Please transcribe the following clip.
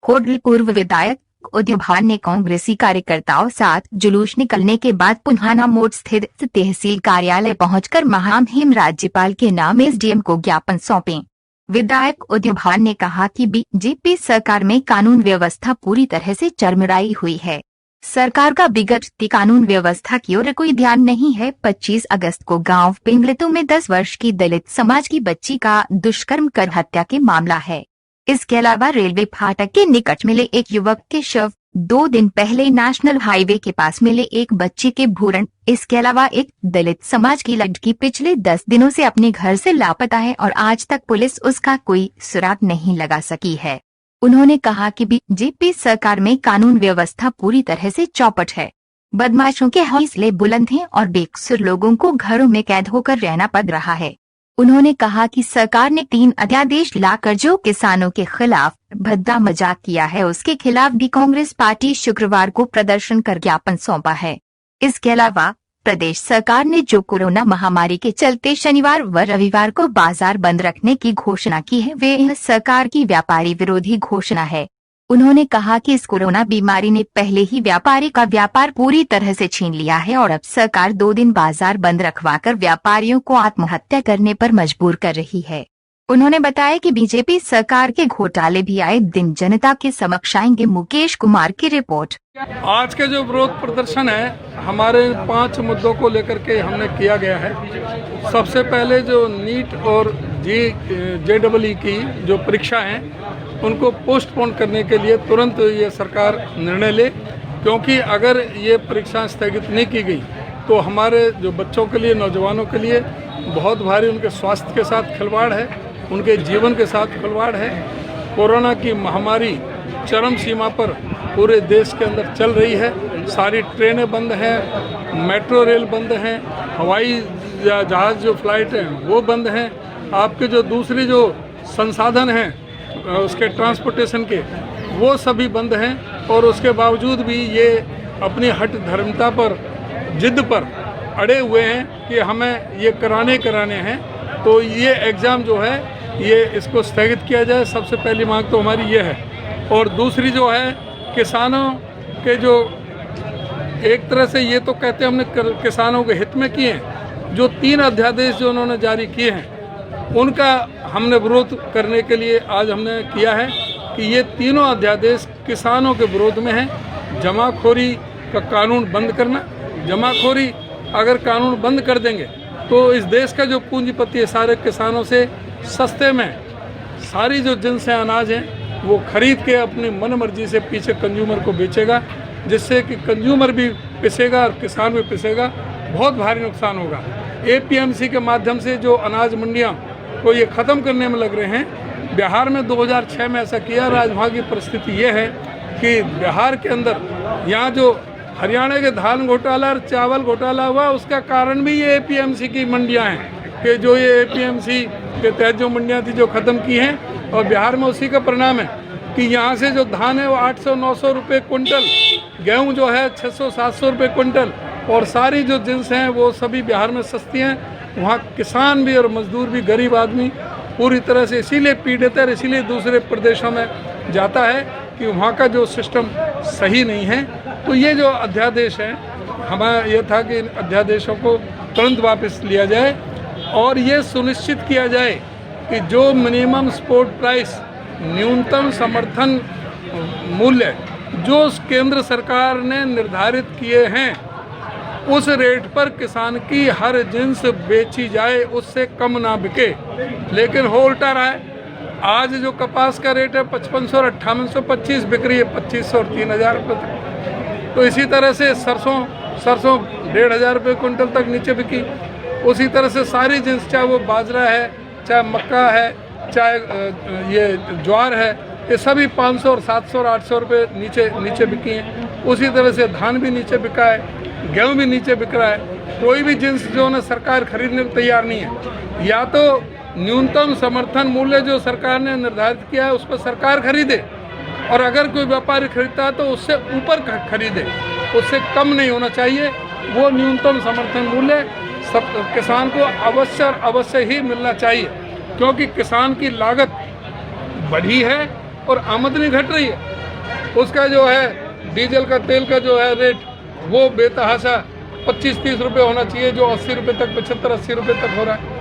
होडल पूर्व विधायक उद्यभान ने कांग्रेसी कार्यकर्ताओं साथ जुलूस निकलने के बाद पुन्हाना मोड़ स्थित तहसील कार्यालय पहुंचकर महामहिम राज्यपाल के नाम एसडीएम को ज्ञापन सौंपे। विधायक उद्यभान ने कहा कि बीजेपी सरकार में कानून व्यवस्था पूरी तरह से चरमराई हुई है। सरकार का बिगड़ती कानून व्यवस्था की ओर कोई ध्यान नहीं है। 25 अगस्त को गांव पिंगलतू में 10 वर्ष की दलित समाज की बच्ची का दुष्कर्म कर हत्या के मामला है। इसके अलावा रेलवे फाटक के निकट मिले एक युवक के शव, 2 दिन पहले नेशनल हाईवे के पास मिले एक बच्ची के भूरण। इसके अलावा एक दलित समाज की लड़की पिछले 10 दिनों से अपने घर से लापता है और आज तक पुलिस उसका कोई सुराग नहीं लगा सकी है। उन्होंने कहा कि बीजेपी सरकार में कानून व्यवस्था पूरी तरह से चौपट है। बदमाशों के हौसले बुलंद हैं और बेकसूर लोगों को घरों में कैद होकर रहना पड़ रहा है। उन्होंने कहा कि सरकार ने 3 अध्यादेश लाकर जो किसानों के खिलाफ भद्दा मजाक किया है, उसके खिलाफ भी कांग्रेस पार्टी शुक्रवार को प्रदर्शन कर ज्ञापन सौंपा है। इसके अलावा प्रदेश सरकार ने जो कोरोना महामारी के चलते शनिवार व रविवार को बाजार बंद रखने की घोषणा की है, वे सरकार की व्यापारी विरोधी घोषणा है। उन्होंने कहा कि इस कोरोना बीमारी ने पहले ही व्यापारी का व्यापार पूरी तरह से छीन लिया है और अब सरकार 2 दिन बाजार बंद रखवाकर व्यापारियों को आत्महत्या करने पर मजबूर कर रही है। उन्होंने बताया कि बीजेपी सरकार के घोटाले भी आए दिन जनता के समक्ष आएंगे। मुकेश कुमार की रिपोर्ट। आज के जो विरोध प्रदर्शन है, हमारे 5 मुद्दों को लेकर के हमने किया गया है। सबसे पहले जो नीट और जेईई की जो परीक्षा है, उनको पोस्टपोन करने के लिए तुरंत ये सरकार निर्णय ले, क्योंकि अगर ये परीक्षा स्थगित नहीं की गई तो हमारे जो बच्चों के लिए, नौजवानों के लिए बहुत भारी उनके स्वास्थ्य के साथ खिलवाड़ है, उनके जीवन के साथ खिलवाड़ है। कोरोना की महामारी चरम सीमा पर पूरे देश के अंदर चल रही है। सारी ट्रेनें बंद हैं, मेट्रो रेल बंद हैं, हवाई जहाज़ जो फ्लाइट हैं वो बंद हैं। आपके जो दूसरे जो संसाधन हैं उसके ट्रांसपोर्टेशन के, वो सभी बंद हैं। और उसके बावजूद भी ये अपनी हठ धर्मता पर, जिद पर अड़े हुए हैं कि हमें ये कराने हैं। तो ये एग्ज़ाम जो है ये इसको स्थगित किया जाए। सबसे पहली मांग तो हमारी ये है। और दूसरी जो है, किसानों के जो एक तरह से ये तो कहते हैं हमने किसानों के हित में किए हैं, जो 3 अध्यादेश जो उन्होंने जारी किए हैं उनका हमने विरोध करने के लिए आज हमने किया है कि ये तीनों अध्यादेश किसानों के विरोध में है। जमाखोरी का कानून बंद करना, जमाखोरी अगर कानून बंद कर देंगे तो इस देश का जो पूंजीपति है सारे किसानों से सस्ते में सारी जो जिनसे अनाज हैं वो खरीद के अपनी मन मर्जी से पीछे कंज्यूमर को बेचेगा, जिससे कि कंज्यूमर भी पिसेगा और किसान भी पिसेगा। बहुत भारी नुकसान होगा। एपीएमसी के माध्यम से जो अनाज मंडियां को ये ख़त्म करने में लग रहे हैं। बिहार में 2006 में ऐसा किया। आज वहाँ की परिस्थिति ये है कि बिहार के अंदर यहाँ जो हरियाणा के धान घोटाला और चावल घोटाला हुआ, उसका कारण भी ये एपीएमसी की मंडियां हैं कि जो ये एपीएमसी के तहत जो मंडियां थी जो ख़त्म की हैं। और बिहार में उसी का परिणाम है कि यहाँ से जो धान है वो 800-900 रुपये क्विंटल, गेहूँ जो है 600-700 रुपये क्विंटल, और सारी जो जिन्स हैं वो सभी बिहार में सस्ती हैं। वहाँ किसान भी और मजदूर भी, गरीब आदमी पूरी तरह से इसीलिए पीड़ित है, इसीलिए दूसरे प्रदेशों में जाता है कि वहाँ का जो सिस्टम सही नहीं है। तो ये जो अध्यादेश है, हमारा ये था कि इन अध्यादेशों को तुरंत वापस लिया जाए और ये सुनिश्चित किया जाए कि जो मिनिमम सपोर्ट प्राइस, न्यूनतम समर्थन मूल्य जो केंद्र सरकार ने निर्धारित किए हैं, उस रेट पर किसान की हर जिन्स बेची जाए, उससे कम ना बिके। लेकिन हो उल्टा रहा है। आज जो कपास का रेट है 5500 और 5825 बिक रही है 2500 और 3000 रुपये तक। तो इसी तरह से सरसों 1500 रुपये क्विंटल तक नीचे बिकी। उसी तरह से सारी जिन्स, चाहे वो बाजरा है, चाहे मक्का है, चाहे ये ज्वार है, ये सभी 500 और 700 और 800 रुपये नीचे बिकी हैं। उसी तरह से धान भी नीचे बिका है, गेहूँ भी नीचे बिक रहा है। कोई भी जिन्स जो है सरकार खरीदने को तैयार नहीं है। या तो न्यूनतम समर्थन मूल्य जो सरकार ने निर्धारित किया है उस पर सरकार खरीदे, और अगर कोई व्यापारी खरीदता है तो उससे ऊपर खरीदे, उससे कम नहीं होना चाहिए। वो न्यूनतम समर्थन मूल्य सब किसान को अवश्य ही मिलना चाहिए, क्योंकि किसान की लागत बढ़ी है और आमदनी घट रही है। उसका जो है डीजल का तेल का जो है रेट वो बेतहाशा 25-30 रुपये होना चाहिए, जो 80 रुपये तक 75-80 रुपये तक हो रहा है।